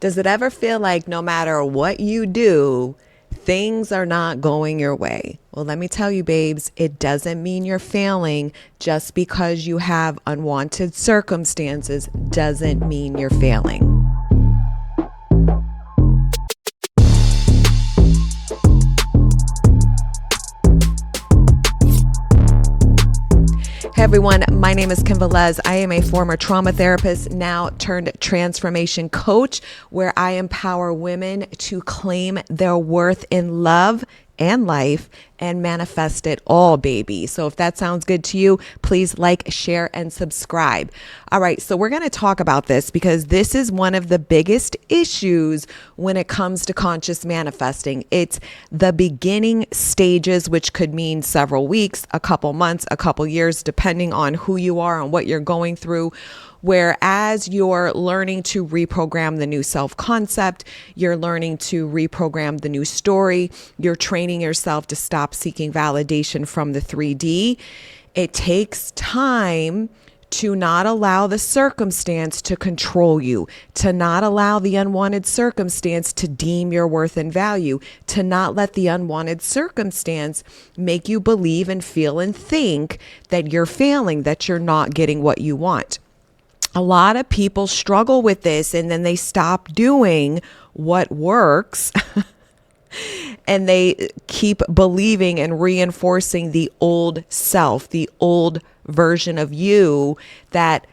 Does it ever feel like no matter what you do, things are not going your way? Well, let me tell you, babes, it doesn't mean you're failing. Just because you have unwanted circumstances doesn't mean you're failing. Hey everyone, my name is Velez. I am a former trauma therapist, now turned transformation coach, where I empower women to claim their worth in love and life and manifest it all, baby. So if that sounds good to you, please like, share, and subscribe. All right, so we're going to talk about this because this is one of the biggest issues when it comes to conscious manifesting. It's the beginning stages, which could mean several weeks, a couple months, a couple years, depending on who you are and what you're going through. Whereas you're learning to reprogram the new self-concept, you're learning to reprogram the new story, you're training yourself to stop seeking validation from the 3D, it takes time to not allow the circumstance to control you, to not allow the unwanted circumstance to deem your worth and value, to not let the unwanted circumstance make you believe and feel and think that you're failing, that you're not getting what you want. A lot of people struggle with this and then they stop doing what works and they keep believing and reinforcing the old self, the old version of you that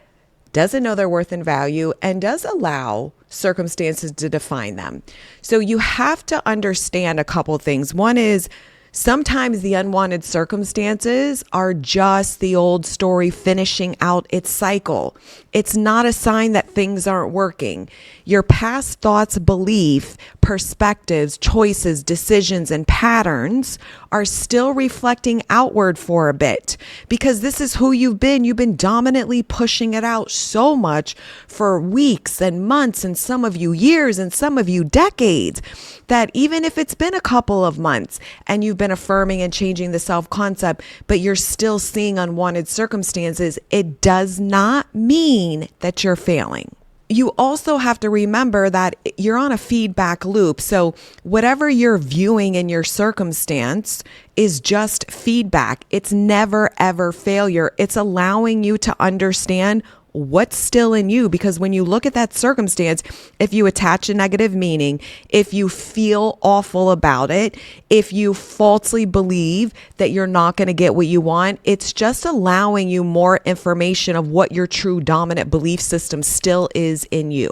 doesn't know their worth and value and does allow circumstances to define them. So you have to understand a couple things. One is sometimes the unwanted circumstances are just the old story finishing out its cycle. It's not a sign that things aren't working. Your past thoughts, belief, perspectives, choices, decisions, and patterns are still reflecting outward for a bit because this is who you've been. You've been dominantly pushing it out so much for weeks and months, and some of you years, and some of you decades, that even if it's been a couple of months and you've been affirming and changing the self-concept, but you're still seeing unwanted circumstances, it does not mean that you're failing. You also have to remember that you're on a feedback loop. So whatever you're viewing in your circumstance is just feedback. It's never, ever failure. It's allowing you to understand what's still in you, because when you look at that circumstance, if you attach a negative meaning, if you feel awful about it, if you falsely believe that you're not going to get what you want, it's just allowing you more information of what your true dominant belief system still is in you.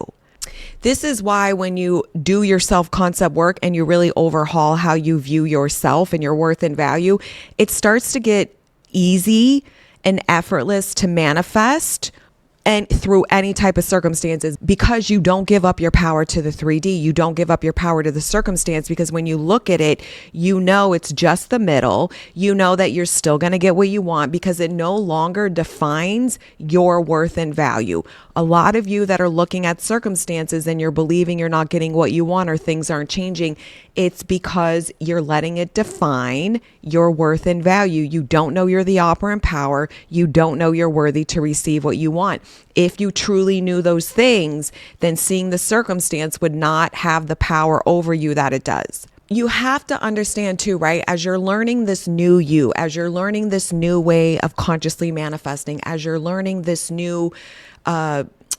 This is why when you do your self-concept work and you really overhaul how you view yourself and your worth and value, it starts to get easy and effortless to manifest and through any type of circumstances, because you don't give up your power to the 3D. You don't give up your power to the circumstance, because when you look at it, you know it's just the middle. You know that you're still going to get what you want because it no longer defines your worth and value. A lot of you that are looking at circumstances and you're believing you're not getting what you want or things aren't changing, it's because you're letting it define your worth and value. You don't know you're the operant power. You don't know you're worthy to receive what you want. If you truly knew those things, then seeing the circumstance would not have the power over you that it does. You have to understand too, right? As you're learning this new you, as you're learning this new way of consciously manifesting, as you're learning this new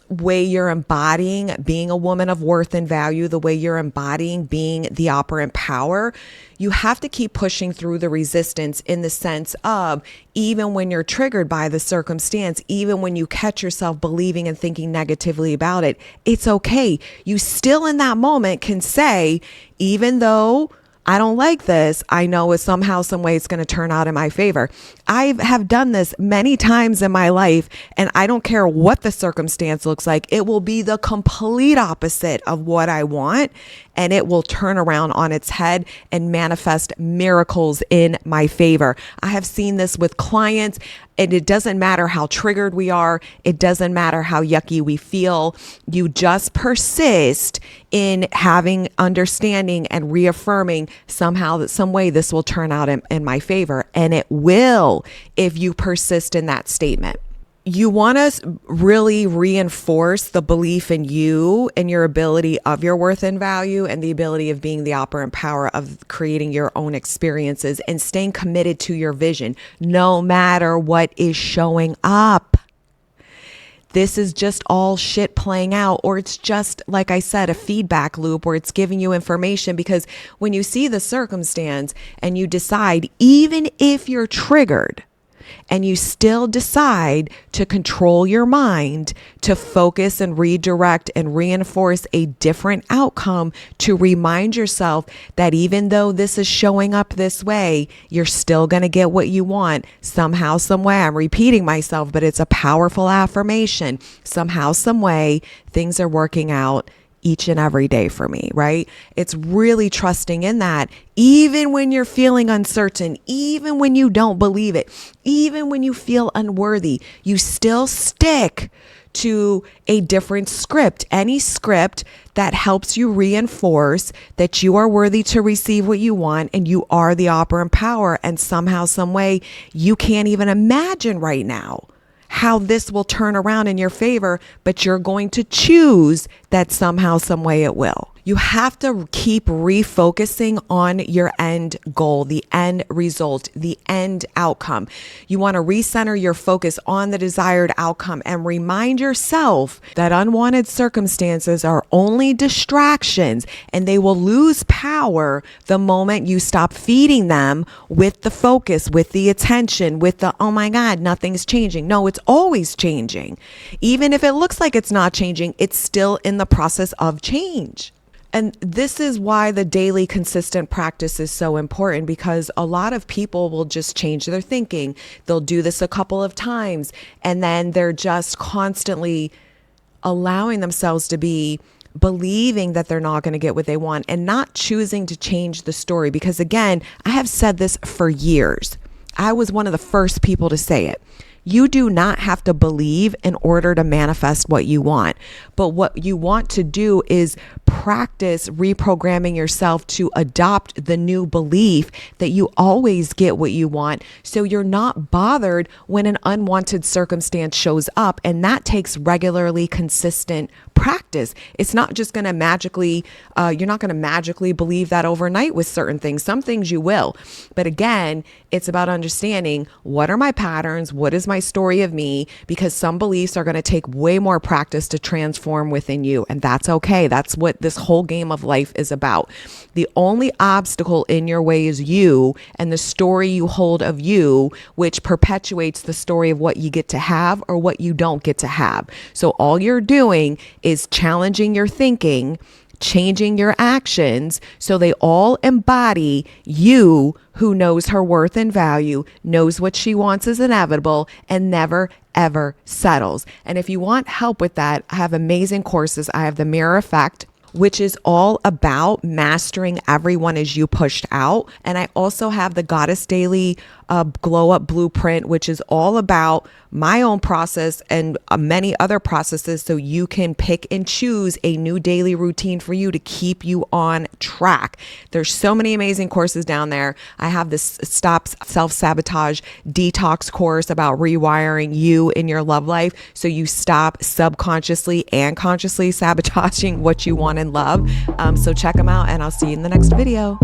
way you're embodying being a woman of worth and value, the way you're embodying being the operant power, you have to keep pushing through the resistance in the sense of, even when you're triggered by the circumstance, even when you catch yourself believing and thinking negatively about it, it's okay. You still in that moment can say, even though I don't like this, I know it's somehow, some way it's going to turn out in my favor. I have done this many times in my life, and I don't care what the circumstance looks like. It will be the complete opposite of what I want, and it will turn around on its head and manifest miracles in my favor. I have seen this with clients, and it doesn't matter how triggered we are. It doesn't matter how yucky we feel. You just persist in having understanding and reaffirming somehow that some way this will turn out in my favor. And it will if you persist in that statement. You want to really reinforce the belief in you and your ability of your worth and value, and the ability of being the operant power of creating your own experiences and staying committed to your vision, no matter what is showing up. This is just all shit playing out, or it's just, like I said, a feedback loop where it's giving you information. Because when you see the circumstance and you decide, even if you're triggered, and you still decide to control your mind, to focus and redirect and reinforce a different outcome, to remind yourself that even though this is showing up this way, you're still going to get what you want. Somehow, some way, I'm repeating myself, but it's a powerful affirmation. Somehow, some way, things are working out each and every day for me, right? It's really trusting in that, even when you're feeling uncertain, even when you don't believe it, even when you feel unworthy, you still stick to a different script, any script that helps you reinforce that you are worthy to receive what you want and you are the operant power. And somehow, some way, you can't even imagine right now how this will turn around in your favor, but you're going to choose that somehow, some way it will. You have to keep refocusing on your end goal, the end result, the end outcome. You want to recenter your focus on the desired outcome and remind yourself that unwanted circumstances are only distractions, and they will lose power the moment you stop feeding them with the focus, with the attention, with the, oh my God, nothing's changing. No, it's always changing. Even if it looks like it's not changing, it's still in the process of change. And this is why the daily consistent practice is so important, because a lot of people will just change their thinking. They'll do this a couple of times, and then they're just constantly allowing themselves to be believing that they're not going to get what they want and not choosing to change the story. Because again, I have said this for years. I was one of the first people to say it. You do not have to believe in order to manifest what you want. But what you want to do is practice reprogramming yourself to adopt the new belief that you always get what you want, so you're not bothered when an unwanted circumstance shows up. And that takes regularly consistent practice. It's not just going to magically, you're not going to magically believe that overnight with certain things. Some things you will. But again, it's about understanding, what are my patterns? What is my story of me? Because some beliefs are going to take way more practice to transform within you. And that's okay. That's what this whole game of life is about. The only obstacle in your way is you and the story you hold of you, which perpetuates the story of what you get to have or what you don't get to have. So all you're doing is challenging your thinking, changing your actions so they all embody you, who knows her worth and value, knows what she wants is inevitable, and never ever settles. And if you want help with that, I have amazing courses. I have the Mirror Effect, which is all about mastering everyone as you pushed out. And I also have the Goddess Daily Glow Up Blueprint, which is all about my own process and many other processes, so you can pick and choose a new daily routine for you to keep you on track. There's so many amazing courses down there. I have this Stop Self-Sabotage Detox course about rewiring you in your love life, so you stop subconsciously and consciously sabotaging what you want in love. So check them out, and I'll see you in the next video.